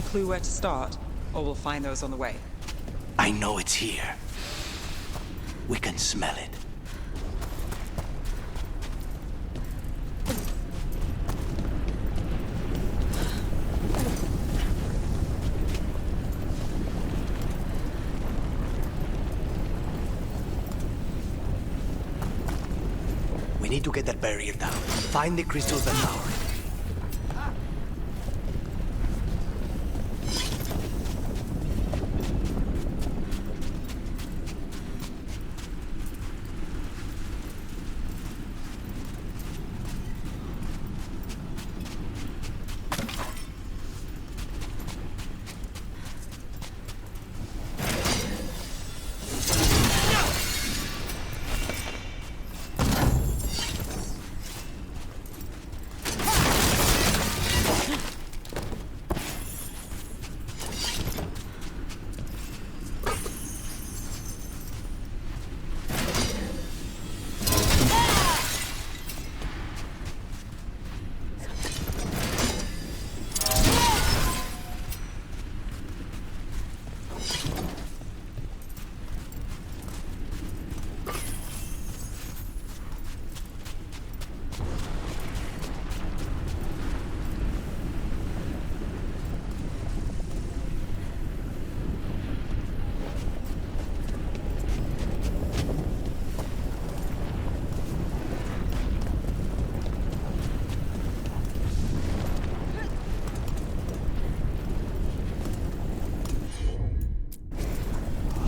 Any clue where to start? Or we'll find those on the way. I know it's here. We can smell it. We need to get that barrier down. Find the crystals that power it.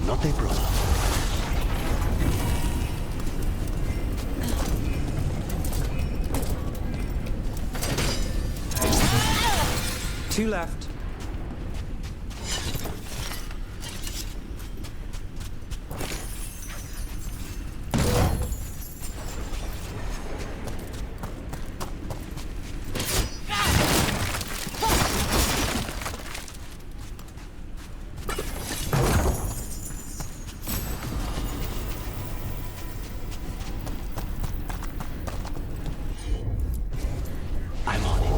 Not a problem. Two left. I'm on it.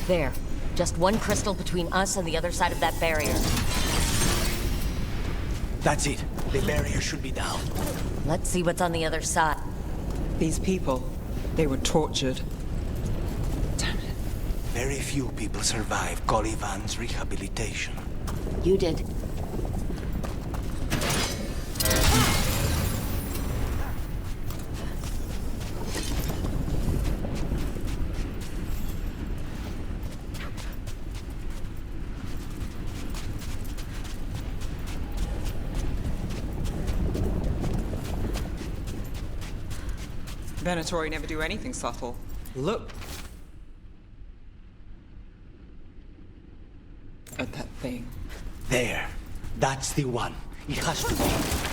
There. Just one crystal between us and the other side of that barrier. That's it. The barrier should be down. Let's see what's on the other side. These people, they were tortured. Damn it. Very few people survive Calivan's rehabilitation. You did. Venatori never do anything subtle. Look at that thing. There. That's the one. It has to be.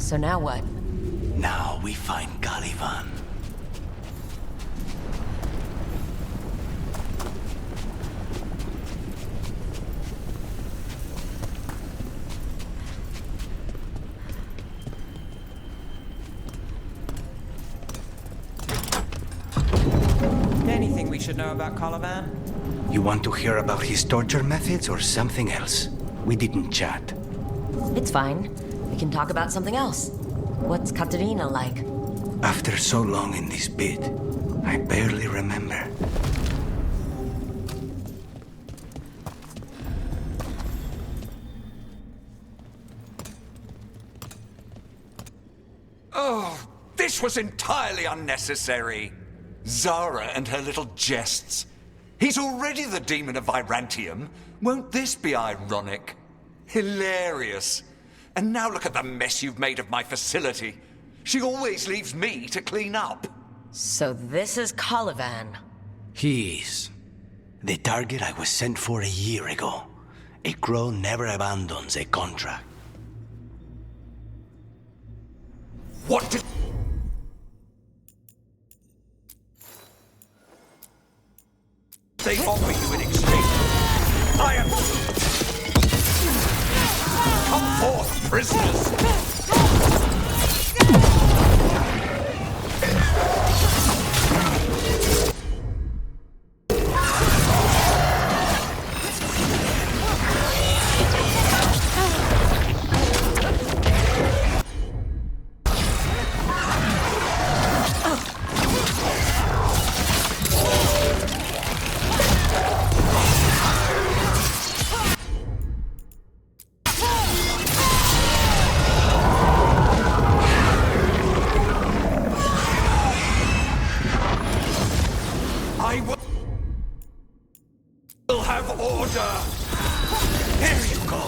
So now what? Now we find Calivan. Anything we should know about Calivan? You want to hear about his torture methods or something else? We didn't chat. It's fine. We can talk about something else. What's Katerina like? After so long in this bit, I barely remember. Oh, this was entirely unnecessary. Zara and her little jests. He's already the demon of Virantium. Won't this be ironic? Hilarious. And now look at the mess you've made of my facility. She always leaves me to clean up. So this is Caliban. He is. The target I was sent for a year ago. A crow never abandons a contract. What did... they offer you in exchange? I am... Come forth, prisoners! I will have order. Here you go.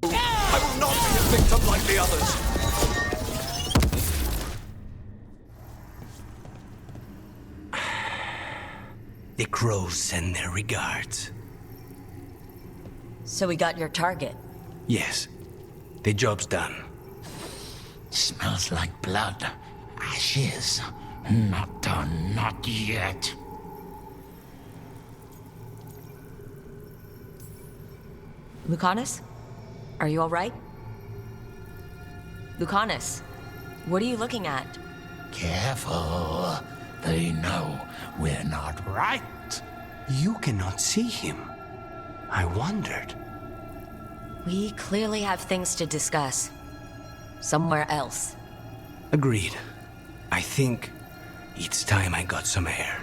I will not be a victim like the others. The crows send their regards. So we got your target. Yes. The job's done. Smells like blood. Ashes. Not done, not yet. Lucanus? Are you all right? Lucanus, what are you looking at? Careful. They know we're not right. You cannot see him. I wondered. We clearly have things to discuss. Somewhere else. Agreed. I think it's time I got some air.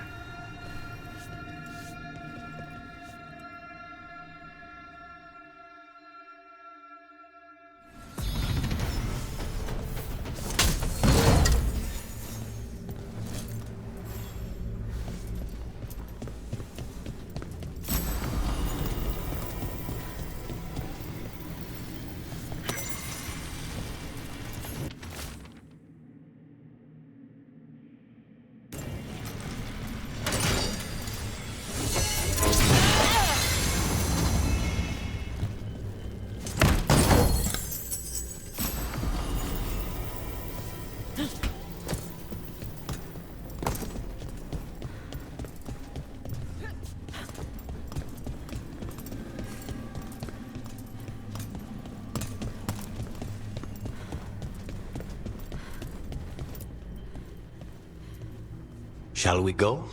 Shall we go?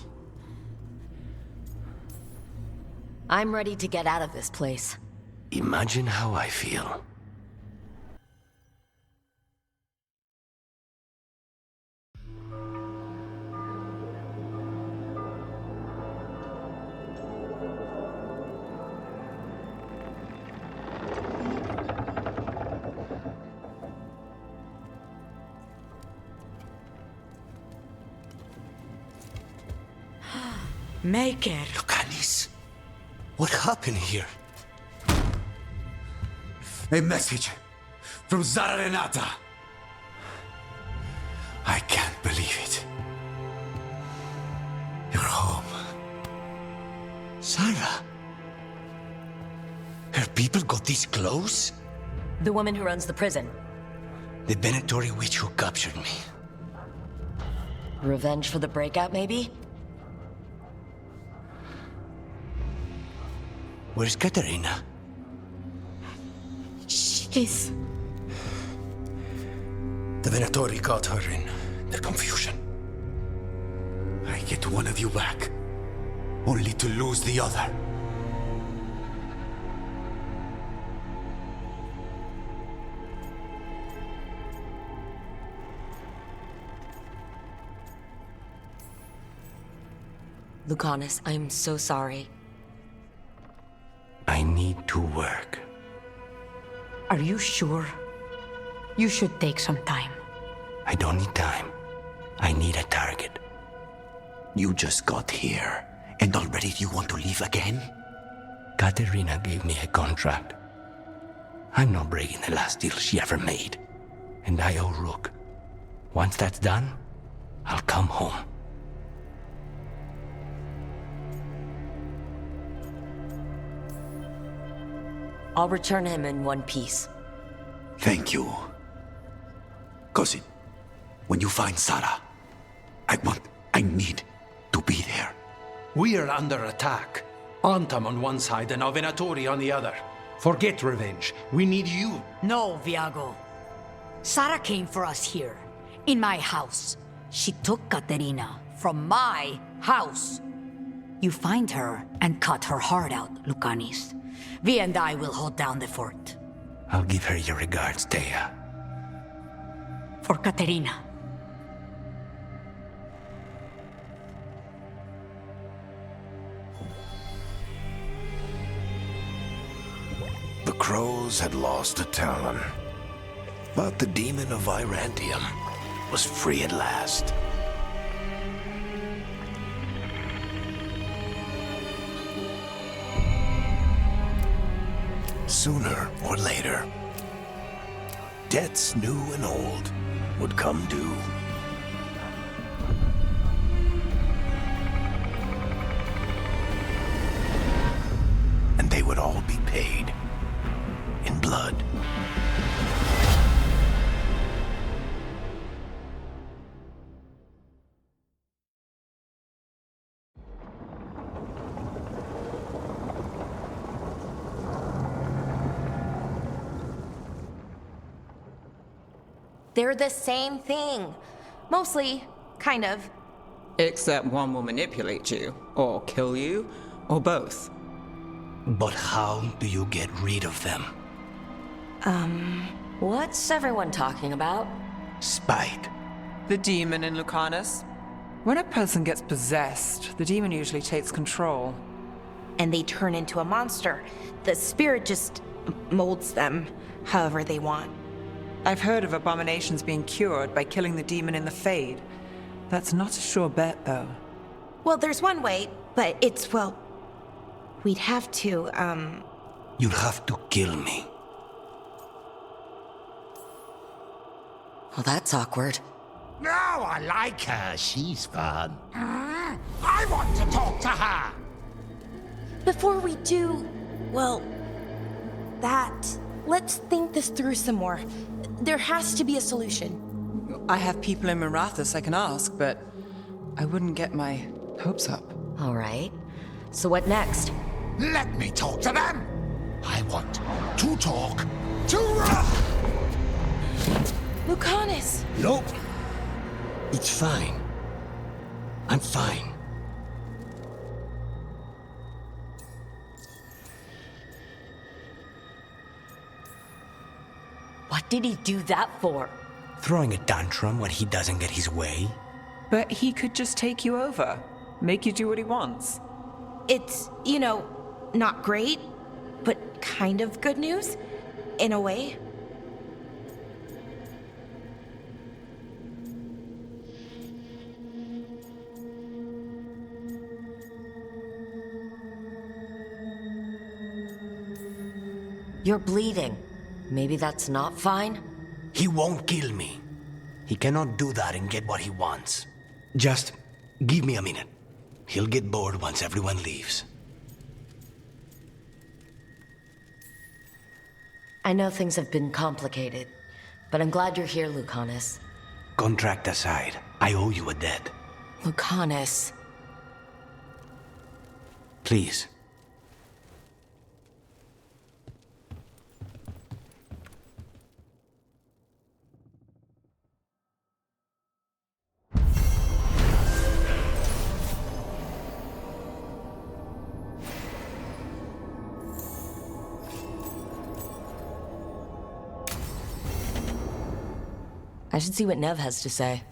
I'm ready to get out of this place. Imagine how I feel. Make it. Lucanis, what happened here? A message from Zara Renata. I can't believe it. You're home. Sarah? Her people got this close? The woman who runs the prison. The Venatori witch who captured me. Revenge for the breakout, maybe? Where's Katerina? She's... The Venatori caught her in their confusion. I get one of you back, only to lose the other. Lucanus, I'm so sorry. I need to work. Are you sure? You should take some time. I don't need time. I need a target. You just got here, and already you want to leave again? Katerina gave me a contract. I'm not breaking the last deal she ever made. And I owe Rook. Once that's done, I'll come home. I'll return him in one piece. Thank you. Cousin, when you find Sarah, I need to be there. We are under attack. Antam on one side and Avenatori on the other. Forget revenge. We need you. No, Viago. Sara came for us here, in my house. She took Caterina from my house. You find her and cut her heart out, Lucanis. Vi and I will hold down the fort. I'll give her your regards, Thea. For Caterina. The crows had lost a talon, but the demon of Virantium was free at last. Sooner or later, debts new and old would come due. And they would all be paid in blood. They're the same thing. Mostly, kind of. Except one will manipulate you, or kill you, or both. But how do you get rid of them? What's everyone talking about? Spite. The demon in Lucanus. When a person gets possessed, the demon usually takes control. And they turn into a monster. The spirit just molds them however they want. I've heard of abominations being cured by killing the demon in the Fade. That's not a sure bet, though. Well, there's one way, but it's, well... We'd have to, You'll have to kill me. Well, that's awkward. No, I like her. She's fun. I want to talk to her. Before we do, well, let's think this through some more. There has to be a solution. I have people in Marathas I can ask, but I wouldn't get my hopes up. All right. So what next? Let me talk to them. I want to talk to Lucanus! Nope. It's fine. I'm fine. What did he do that for? Throwing a tantrum when he doesn't get his way? But he could just take you over, make you do what he wants. It's, not great, but kind of good news, in a way. You're bleeding. Maybe that's not fine? He won't kill me. He cannot do that and get what he wants. Just give me a minute. He'll get bored once everyone leaves. I know things have been complicated, but I'm glad you're here, Lucanus. Contract aside, I owe you a debt. Lucanus. Please. I should see what Nev has to say.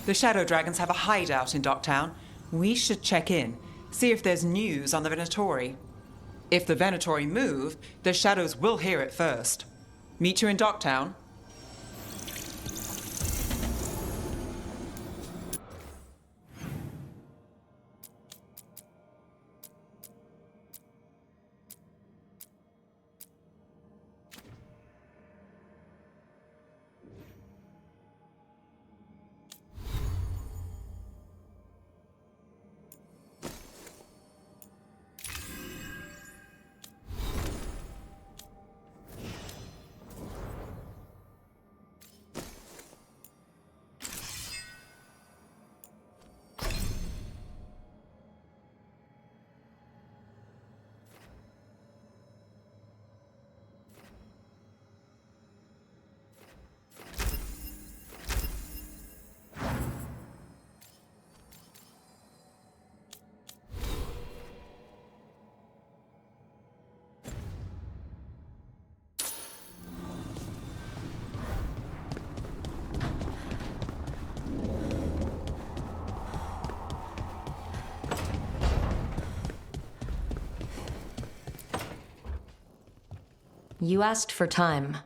The Shadow Dragons have a hideout in Docktown. We should check in, see if there's news on the Venatori. If the Venatori move, the Shadows will hear it first. Meet you in Docktown. You asked for time.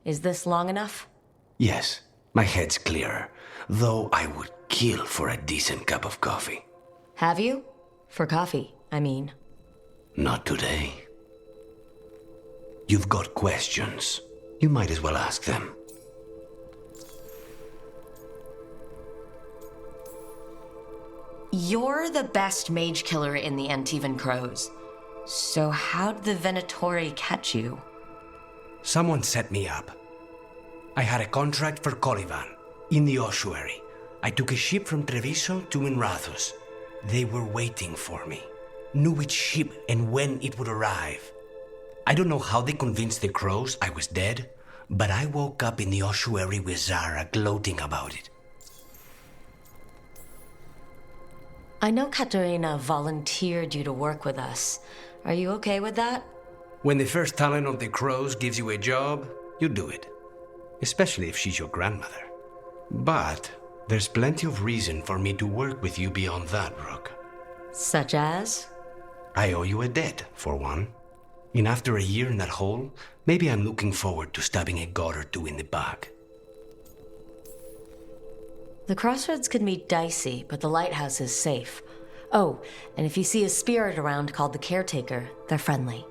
Is this long enough? Yes, my head's clearer, though I would kill for a decent cup of coffee. Have you? For coffee, I mean. Not today. You've got questions. You might as well ask them. You're the best mage killer in the Antivan Crows. So how'd the Venatori catch you? Someone set me up. I had a contract for Colivan, in the ossuary. I took a ship from Treviso to Minrathus. They were waiting for me. Knew which ship and when it would arrive. I don't know how they convinced the Crows I was dead, but I woke up in the ossuary with Zara gloating about it. I know Katerina volunteered you to work with us. Are you okay with that? When the first talent of the Crows gives you a job, you do it. Especially if she's your grandmother. But there's plenty of reason for me to work with you beyond that, Rook. Such as? I owe you a debt, for one. And after a year in that hole, maybe I'm looking forward to stabbing a god or two in the back. The crossroads can be dicey, but the lighthouse is safe. Oh, and if you see a spirit around called the Caretaker, they're friendly.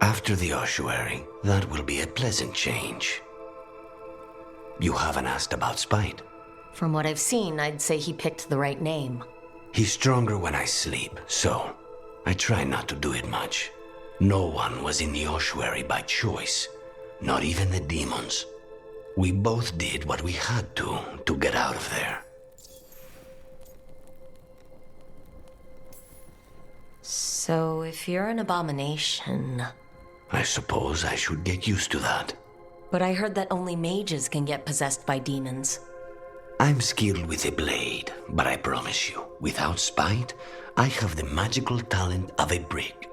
After the ossuary, that will be a pleasant change. You haven't asked about Spite. From what I've seen, I'd say he picked the right name. He's stronger when I sleep, so I try not to do it much. No one was in the ossuary by choice, not even the demons. We both did what we had to get out of there. So if you're an abomination... I suppose I should get used to that. But I heard that only mages can get possessed by demons. I'm skilled with a blade, but I promise you, without Spite, I have the magical talent of a brick.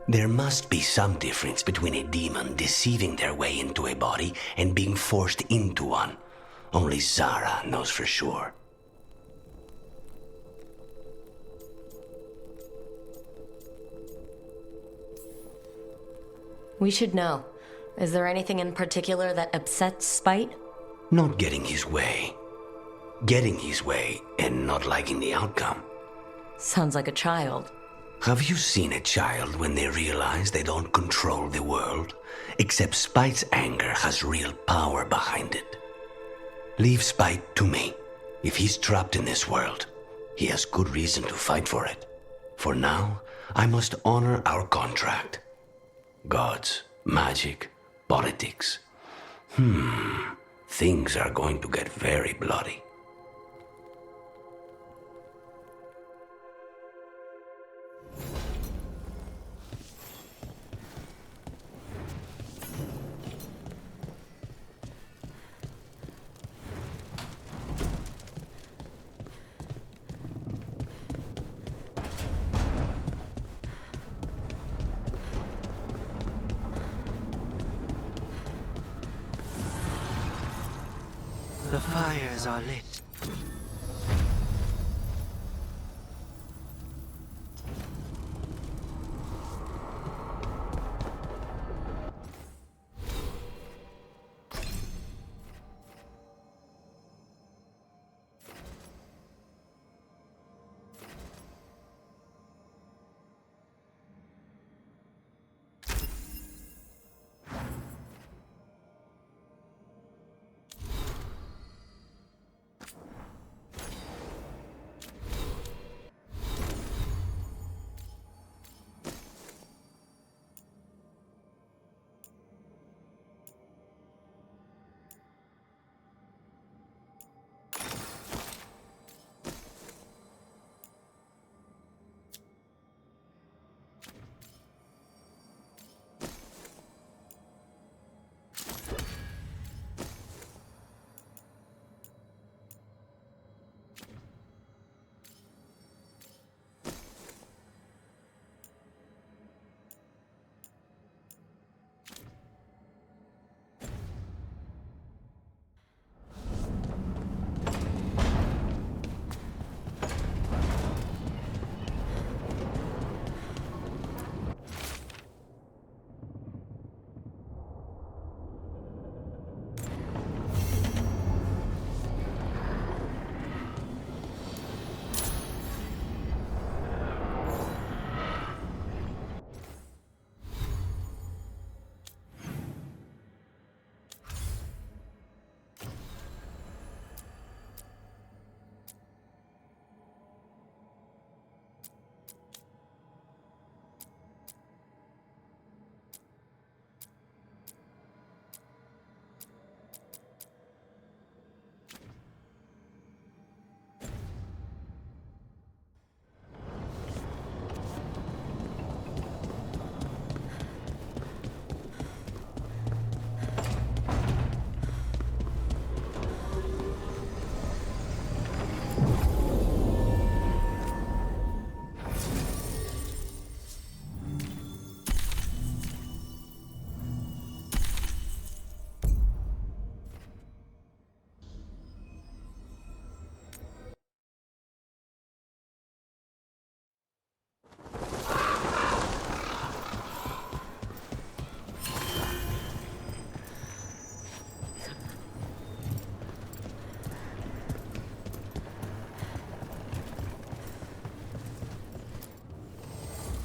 There must be some difference between a demon deceiving their way into a body and being forced into one. Only Zara knows for sure. We should know. Is there anything in particular that upsets Spite? Not getting his way. Getting his way and not liking the outcome. Sounds like a child. Have you seen a child when they realize they don't control the world? Except Spite's anger has real power behind it. Leave Spite to me. If he's trapped in this world, he has good reason to fight for it. For now, I must honor our contract. Gods, magic, politics. Things are going to get very bloody. The fires are lit.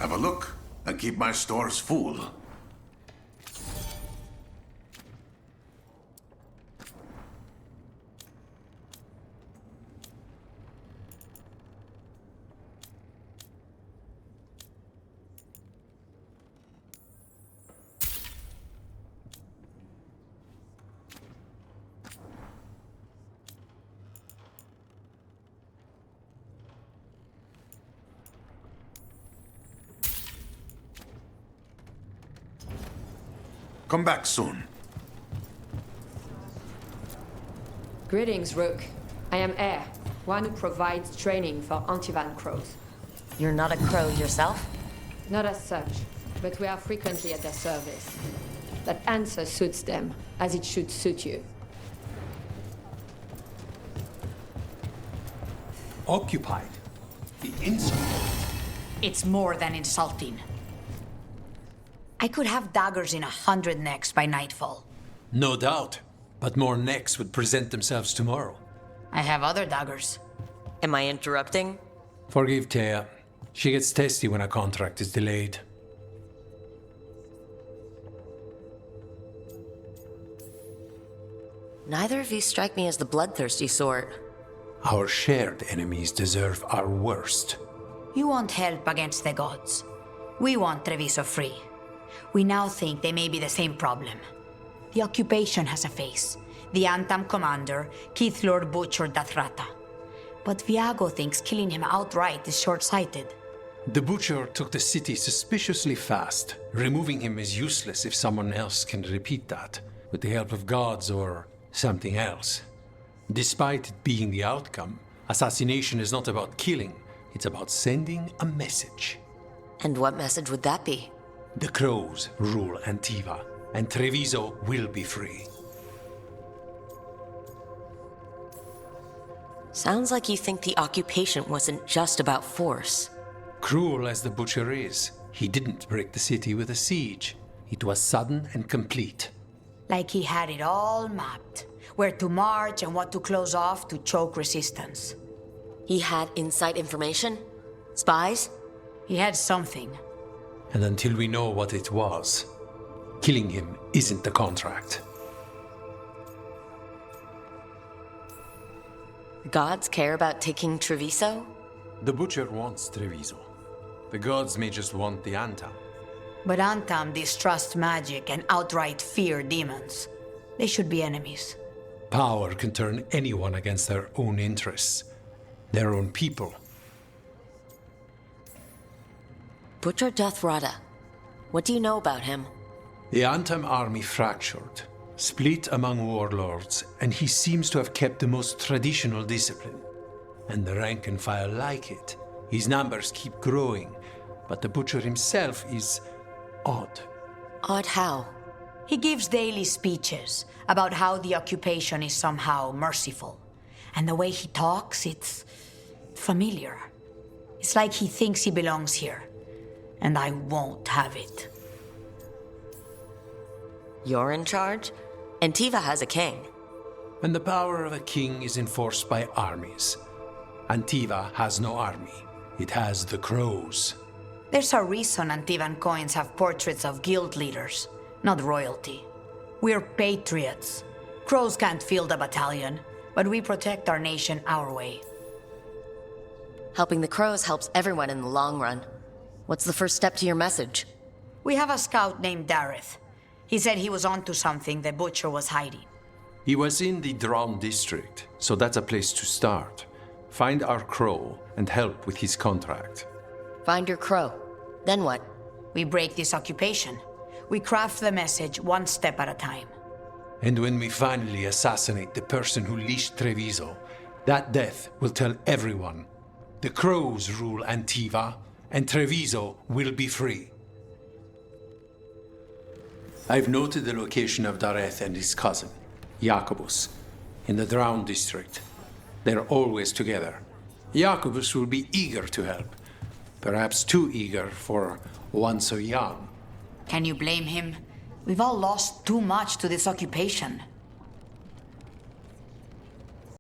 Have a look and keep my stores full. Come back soon. Greetings, Rook. I am Air, one who provides training for Antivan crows. You're not a crow yourself? Not as such, but we are frequently at their service. That answer suits them, as it should suit you. Occupied? The insult? It's more than insulting. I could have daggers in 100 necks by nightfall. No doubt. But more necks would present themselves tomorrow. I have other daggers. Am I interrupting? Forgive Thea. She gets testy when a contract is delayed. Neither of you strike me as the bloodthirsty sort. Our shared enemies deserve our worst. You want help against the gods. We want Treviso free. We now think they may be the same problem. The occupation has a face. The Antam commander, Keith Lord Butcher Dathrata. But Viago thinks killing him outright is short-sighted. The Butcher took the city suspiciously fast. Removing him is useless if someone else can repeat that, with the help of gods or something else. Despite it being the outcome, assassination is not about killing, it's about sending a message. And what message would that be? The crows rule Antiva, and Treviso will be free. Sounds like you think the occupation wasn't just about force. Cruel as the Butcher is, he didn't break the city with a siege. It was sudden and complete. Like he had it all mapped. Where to march and what to close off to choke resistance. He had inside information? Spies? He had something. And until we know what it was, killing him isn't the contract. Gods care about taking Treviso? The Butcher wants Treviso. The gods may just want the Antam. But Antam distrust magic and outright fear demons. They should be enemies. Power can turn anyone against their own interests, their own people. Butcher Dathrata. What do you know about him? The Antam army fractured, split among warlords, and he seems to have kept the most traditional discipline. And the rank and file like it. His numbers keep growing, but the Butcher himself is odd. Odd how? He gives daily speeches about how the occupation is somehow merciful. And the way he talks, it's familiar. It's like he thinks he belongs here. And I won't have it. You're in charge? Antiva has a king. And the power of a king is enforced by armies. Antiva has no army. It has the crows. There's a reason Antivan coins have portraits of guild leaders, not royalty. We're patriots. Crows can't field a battalion, but we protect our nation our way. Helping the crows helps everyone in the long run. What's the first step to your message? We have a scout named Dareth. He said he was onto something the Butcher was hiding. He was in the Drown district, so that's a place to start. Find our crow and help with his contract. Find your crow. Then what? We break this occupation. We craft the message one step at a time. And when we finally assassinate the person who leashed Treviso, that death will tell everyone. The crows rule Antiva, and Treviso will be free. I've noted the location of Dareth and his cousin, Jacobus, in the Drown district. They're always together. Jacobus will be eager to help. Perhaps too eager for one so young. Can you blame him? We've all lost too much to this occupation.